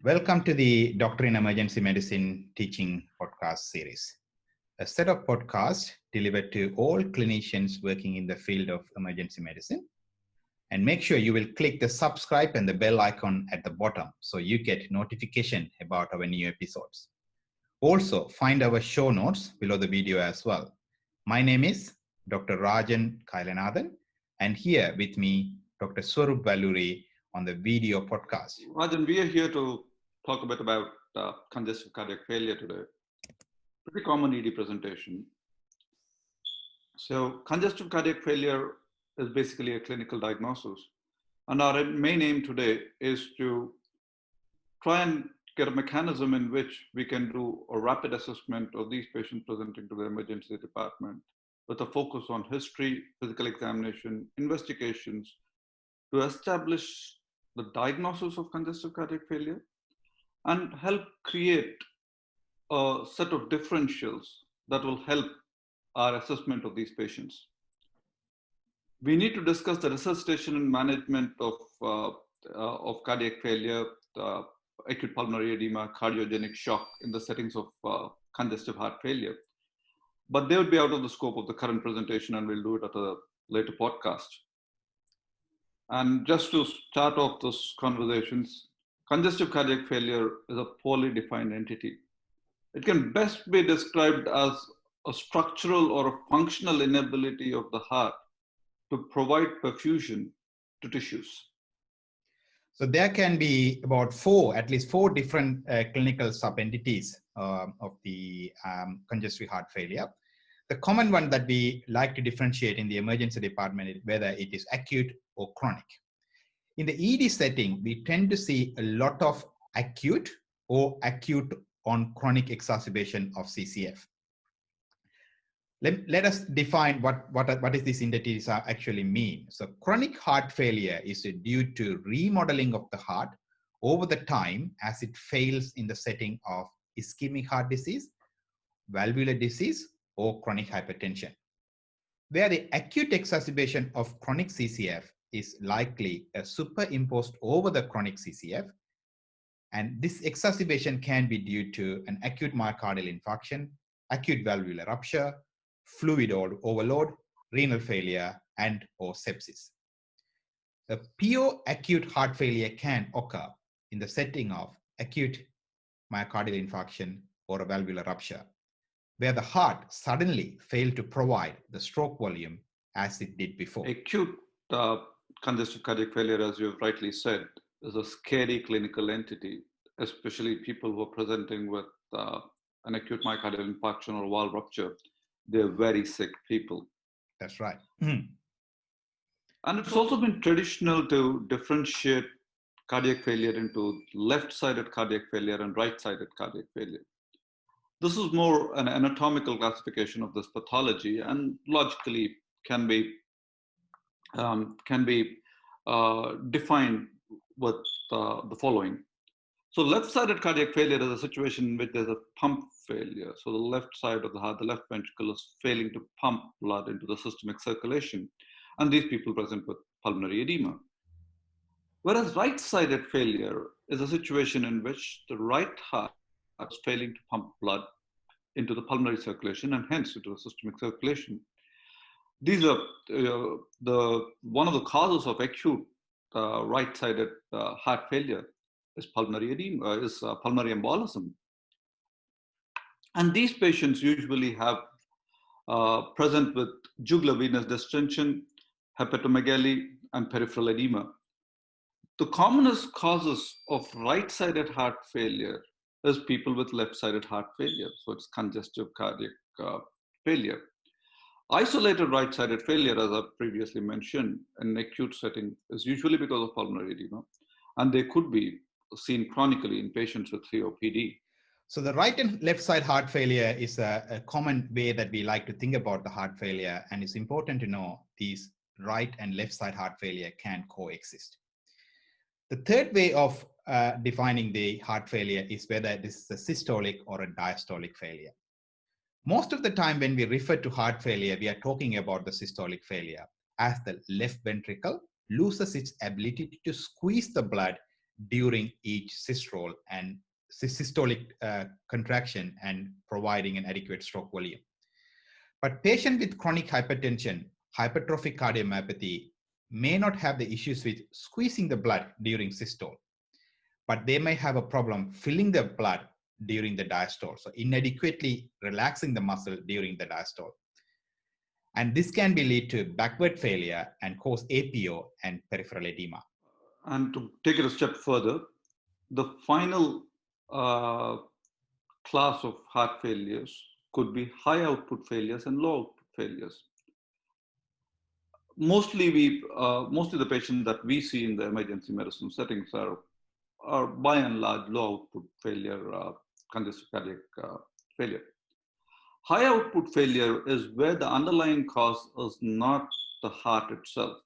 Welcome to the Doctor in Emergency Medicine teaching podcast series, a set of podcasts delivered to all clinicians working in the field of emergency medicine. And make sure you will click the subscribe and the bell icon at the bottom so you get notification about our new episodes. Also, find our show notes below the video as well. My name is Dr. Rajan Kailanathan, and here with me, Dr. Swarup Valluri on the video podcast. Rajan, we are here to talk a bit about congestive cardiac failure today. Pretty common ED presentation. So congestive cardiac failure is basically a clinical diagnosis. And our main aim today is to try and get a mechanism in which we can do a rapid assessment of these patients presenting to the emergency department with a focus on history, physical examination, investigations to establish the diagnosis of congestive cardiac failure and help create a set of differentials that will help our assessment of these patients. We need to discuss the resuscitation and management of cardiac failure, acute pulmonary edema, cardiogenic shock in the settings of congestive heart failure. But they would be out of the scope of the current presentation, and we'll do it at a later podcast. And just to start off those conversations, congestive cardiac failure is a poorly defined entity. It can best be described as a structural or a functional inability of the heart to provide perfusion to tissues. So there can be about at least four different clinical sub-entities of the congestive heart failure. The common one that we like to differentiate in the emergency department is whether it is acute or chronic. In the ED setting, we tend to see a lot of acute or acute on chronic exacerbation of CCF. Let us define what is these entities actually mean. So chronic heart failure is due to remodeling of the heart over the time as it fails in the setting of ischemic heart disease, valvular disease, or chronic hypertension. Where the acute exacerbation of chronic CCF is likely superimposed over the chronic CCF, and this exacerbation can be due to an acute myocardial infarction, acute valvular rupture, fluid overload, renal failure, and or sepsis. A pure acute heart failure can occur in the setting of acute myocardial infarction or a valvular rupture, where the heart suddenly failed to provide the stroke volume as it did before. Acute congestive cardiac failure, as you've rightly said, is a scary clinical entity, especially people who are presenting with an acute myocardial infarction or valve rupture. They're very sick people. That's right. And it's also been traditional to differentiate cardiac failure into left-sided cardiac failure and right-sided cardiac failure. This is more an anatomical classification of this pathology and logically can be defined with the following. So left-sided cardiac failure is a situation in which there's a pump failure. So the left side of the heart, the left ventricle is failing to pump blood into the systemic circulation. And these people present with pulmonary edema. Whereas right-sided failure is a situation in which the right heart is failing to pump blood into the pulmonary circulation and hence into the systemic circulation. These are one of the causes of acute right-sided heart failure is pulmonary edema, pulmonary embolism. And these patients usually have present with jugular venous distension, hepatomegaly, and peripheral edema. The commonest causes of right-sided heart failure is people with left-sided heart failure. So it's congestive cardiac failure. Isolated right-sided failure, as I previously mentioned, in an acute setting is usually because of pulmonary edema, and they could be seen chronically in patients with COPD. So the right and left side heart failure is a common way that we like to think about the heart failure, and it's important to know these right and left side heart failure can coexist. The third way of defining the heart failure is whether this is a systolic or a diastolic failure. Most of the time when we refer to heart failure, we are talking about the systolic failure as the left ventricle loses its ability to squeeze the blood during each systole and systolic contraction and providing an adequate stroke volume. But patients with chronic hypertension, hypertrophic cardiomyopathy may not have the issues with squeezing the blood during systole, but they may have a problem filling the blood during the diastole, so inadequately relaxing the muscle during the diastole. And this can be lead to backward failure and cause APO and peripheral edema. And to take it a step further, the final class of heart failures could be high output failures and low output failures. Mostly the patients that we see in the emergency medicine settings are by and large low output failure, congestive cardiac failure. High output failure is where the underlying cause is not the heart itself.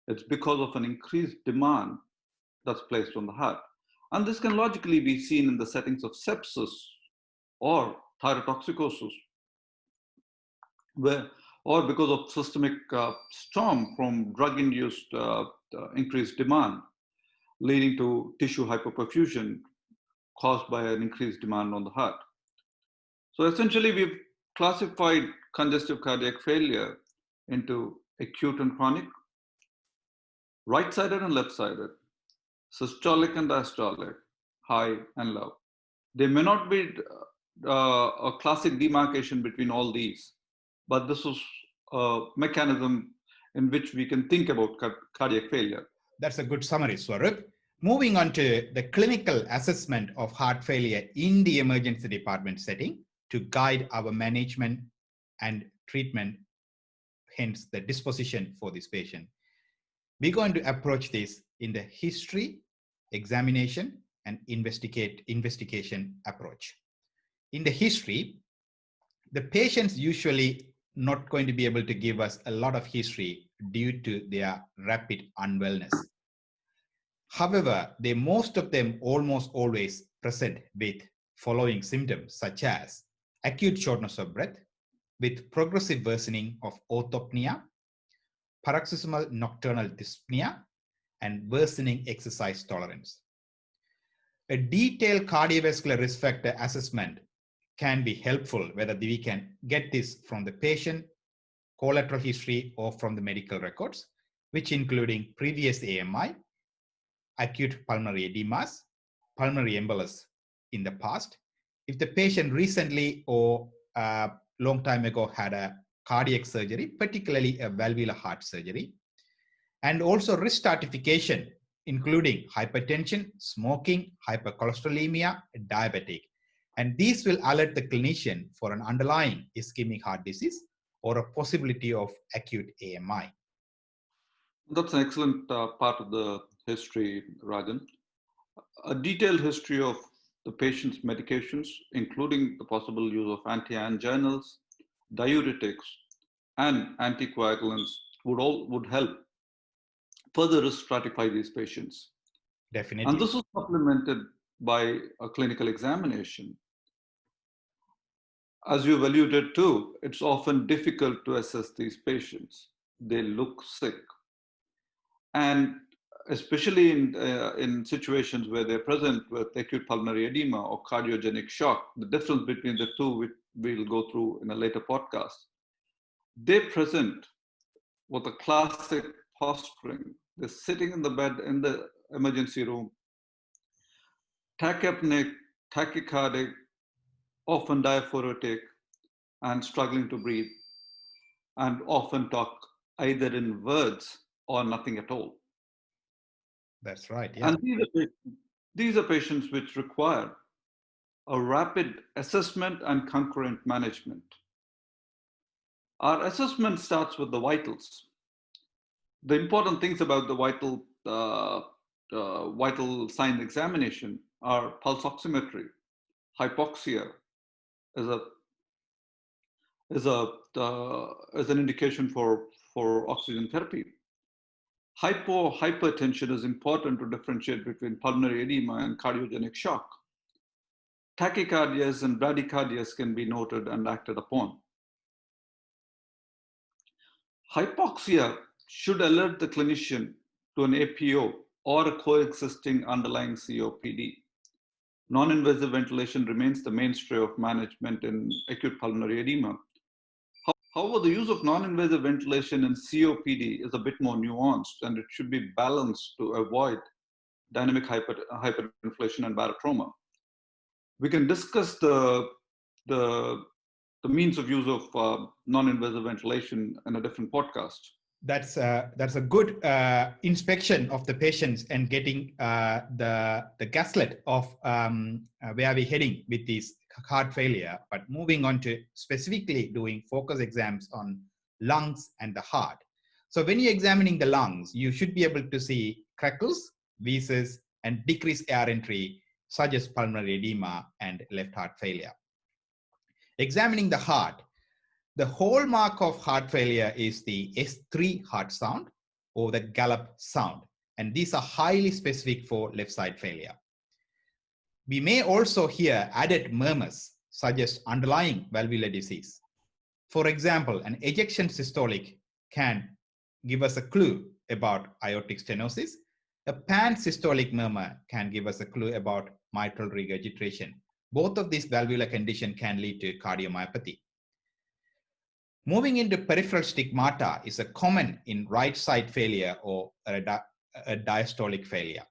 It's because of an increased demand that's placed on the heart. And this can logically be seen in the settings of sepsis or thyrotoxicosis, or because of systemic storm from drug-induced increased demand, leading to tissue hypoperfusion caused by an increased demand on the heart. So essentially, we've classified congestive cardiac failure into acute and chronic, right-sided and left-sided, systolic and diastolic, high and low. There may not be a classic demarcation between all these, but this is a mechanism in which we can think about cardiac failure. That's a good summary, Swarup. Moving on to the clinical assessment of heart failure in the emergency department setting to guide our management and treatment, hence the disposition for this patient. We're going to approach this in the history, examination, and investigation approach. In the history, the patient's usually not going to be able to give us a lot of history due to their rapid unwellness. However, most of them almost always present with following symptoms such as acute shortness of breath with progressive worsening of orthopnea, paroxysmal nocturnal dyspnea, and worsening exercise tolerance. A detailed cardiovascular risk factor assessment can be helpful, whether we can get this from the patient, collateral history, or from the medical records, which including previous AMI, acute pulmonary edemas, pulmonary embolus in the past. If the patient recently or a long time ago had a cardiac surgery, particularly a valvular heart surgery, and also risk stratification, including hypertension, smoking, hypercholesterolemia, diabetic. And these will alert the clinician for an underlying ischemic heart disease or a possibility of acute AMI. That's an excellent part of the history, Rajan. A detailed history of the patient's medications, including the possible use of antianginals, diuretics, and anticoagulants would help further risk stratify these patients. Definitely. And this is supplemented by a clinical examination. As you've alluded to, it's often difficult to assess these patients. They look sick. And especially in situations where they're present with acute pulmonary edema or cardiogenic shock, the difference between the two we'll go through in a later podcast. They present with a classic posturing. They're sitting in the bed in the emergency room, tachypneic, tachycardic, often diaphoretic, and struggling to breathe, and often talk either in words or nothing at all. That's right. Yeah. And these are patients which require a rapid assessment and concurrent management. Our assessment starts with the vitals. The important things about the vital sign examination are pulse oximetry, hypoxia is an indication for oxygen therapy. Hypertension is important to differentiate between pulmonary edema and cardiogenic shock. Tachycardias and bradycardias can be noted and acted upon. Hypoxia should alert the clinician to an APO or a coexisting underlying COPD. Non-invasive ventilation remains the mainstay of management in acute pulmonary edema. However, the use of non-invasive ventilation in COPD is a bit more nuanced, and it should be balanced to avoid dynamic hyperinflation and barotrauma. We can discuss the, the means of use of non-invasive ventilation in a different podcast. That's a good inspection of the patients and getting the gaslet of where we're heading with this heart failure. But moving on to specifically doing focus exams on lungs and the heart. So when you're examining the lungs, you should be able to see crackles, wheezes, and decreased air entry, such as pulmonary edema and left heart failure. Examining the heart, the hallmark of heart failure is the S3 heart sound or the gallop sound, and these are highly specific for left side failure. We may also hear added murmurs, such as underlying valvular disease. For example, an ejection systolic can give us a clue about aortic stenosis. A pan-systolic murmur can give us a clue about mitral regurgitation. Both of these valvular conditions can lead to cardiomyopathy. Moving into peripheral stigmata is a common in right side failure or a diastolic failure.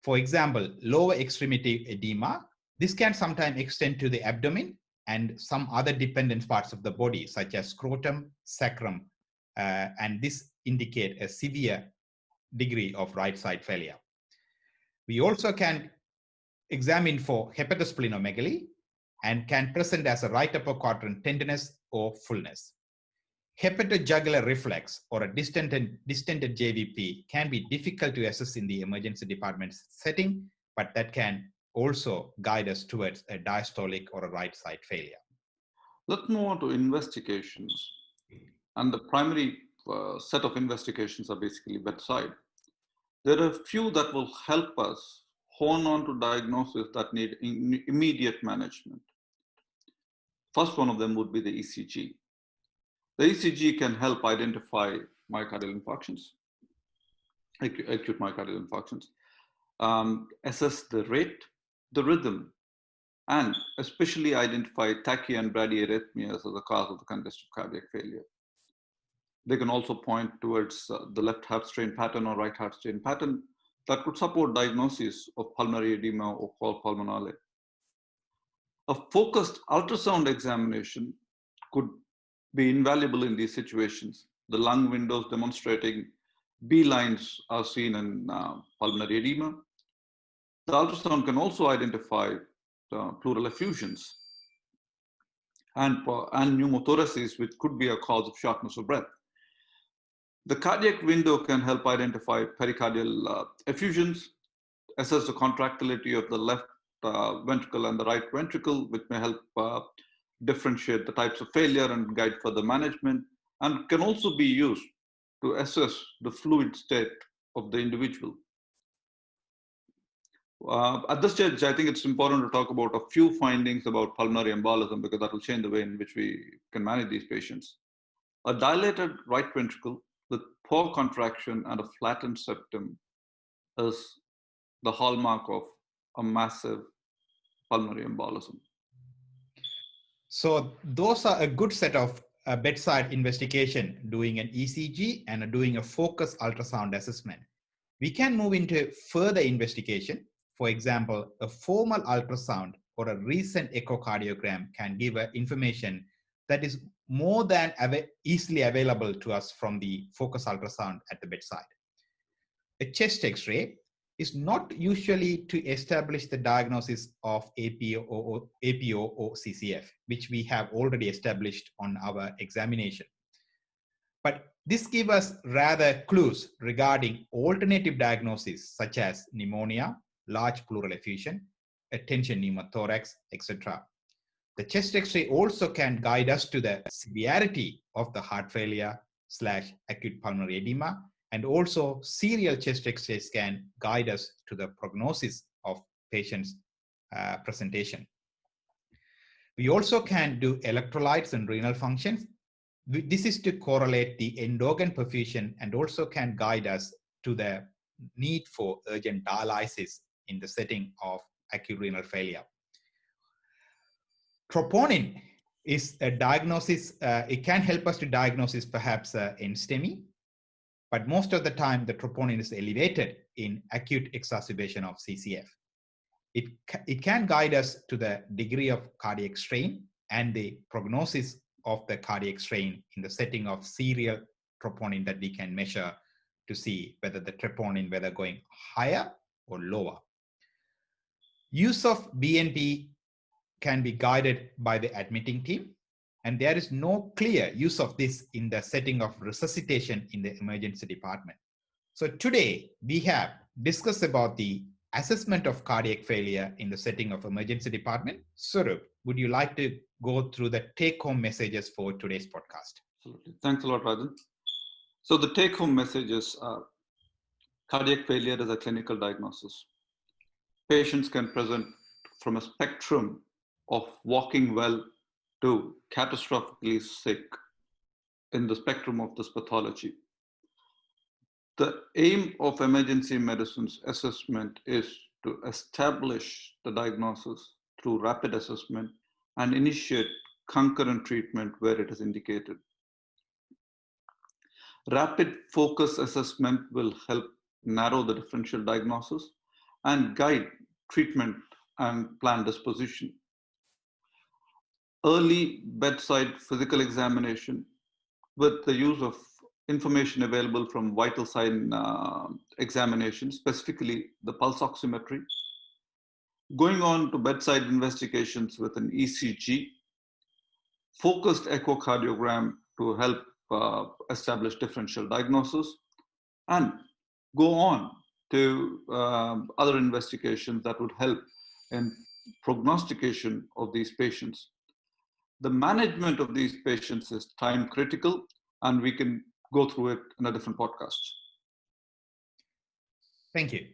For example, lower extremity edema. This can sometimes extend to the abdomen and some other dependent parts of the body, such as scrotum, sacrum, and this indicate a severe degree of right side failure. We also can examine for hepatosplenomegaly and can present as a right upper quadrant tenderness or fullness. Hepatojugular reflex or a distended JVP can be difficult to assess in the emergency department setting, but that can also guide us towards a diastolic or a right side failure. Let's move on to investigations. And the primary set of investigations are basically bedside. There are a few that will help us hone on to diagnoses that need immediate management. First one of them would be the ECG. The ECG can help identify myocardial infarctions, acute myocardial infarctions, assess the rate, the rhythm, and especially identify tachy and bradyarrhythmias as a cause of the congestive cardiac failure. They can also point towards the left heart strain pattern or right heart strain pattern that could support diagnosis of pulmonary edema or call pulmonale. A focused ultrasound examination could be invaluable in these situations. The lung windows demonstrating B lines are seen in pulmonary edema. The ultrasound can also identify pleural effusions and pneumothoraces, which could be a cause of shortness of breath. The cardiac window can help identify pericardial effusions, assess the contractility of the left ventricle and the right ventricle, which may help differentiate the types of failure and guide further management, and can also be used to assess the fluid state of the individual. At this stage, I think it's important to talk about a few findings about pulmonary embolism because that will change the way in which we can manage these patients. A dilated right ventricle with poor contraction and a flattened septum is the hallmark of a massive pulmonary embolism. So those are a good set of bedside investigation, doing an ECG and doing a focused ultrasound assessment. We can move into further investigation. For example, a formal ultrasound or a recent echocardiogram can give information that is more than easily available to us from the focused ultrasound at the bedside. A chest X-ray is not usually to establish the diagnosis of APO or CCF, which we have already established on our examination. But this gives us rather clues regarding alternative diagnoses such as pneumonia, large pleural effusion, a tension pneumothorax, etc. The chest X-ray also can guide us to the severity of the heart failure / acute pulmonary edema, and also serial chest X-rays can guide us to the prognosis of patients' presentation. We also can do electrolytes and renal functions. This is to correlate the end organ perfusion and also can guide us to the need for urgent dialysis in the setting of acute renal failure. Troponin is a diagnosis, it can help us to diagnose perhaps in STEMI, but most of the time the troponin is elevated in acute exacerbation of CCF. It can guide us to the degree of cardiac strain and the prognosis of the cardiac strain in the setting of serial troponin that we can measure to see whether the troponin, whether going higher or lower. Use of BNP can be guided by the admitting team, and there is no clear use of this in the setting of resuscitation in the emergency department. So today we have discussed about the assessment of cardiac failure in the setting of emergency department. Surup, would you like to go through the take-home messages for today's podcast? Absolutely. Thanks a lot, Rajan. So the take-home messages are cardiac failure is a clinical diagnosis. Patients can present from a spectrum of walking well to catastrophically sick in the spectrum of this pathology. The aim of emergency medicine's assessment is to establish the diagnosis through rapid assessment and initiate concurrent treatment where it is indicated. Rapid focus assessment will help narrow the differential diagnosis and guide treatment and plan disposition. Early bedside physical examination with the use of information available from vital sign examination, specifically the pulse oximetry, going on to bedside investigations with an ECG, focused echocardiogram to help establish differential diagnosis, and go on to other investigations that would help in prognostication of these patients. The management of these patients is time critical, and we can go through it in a different podcast. Thank you.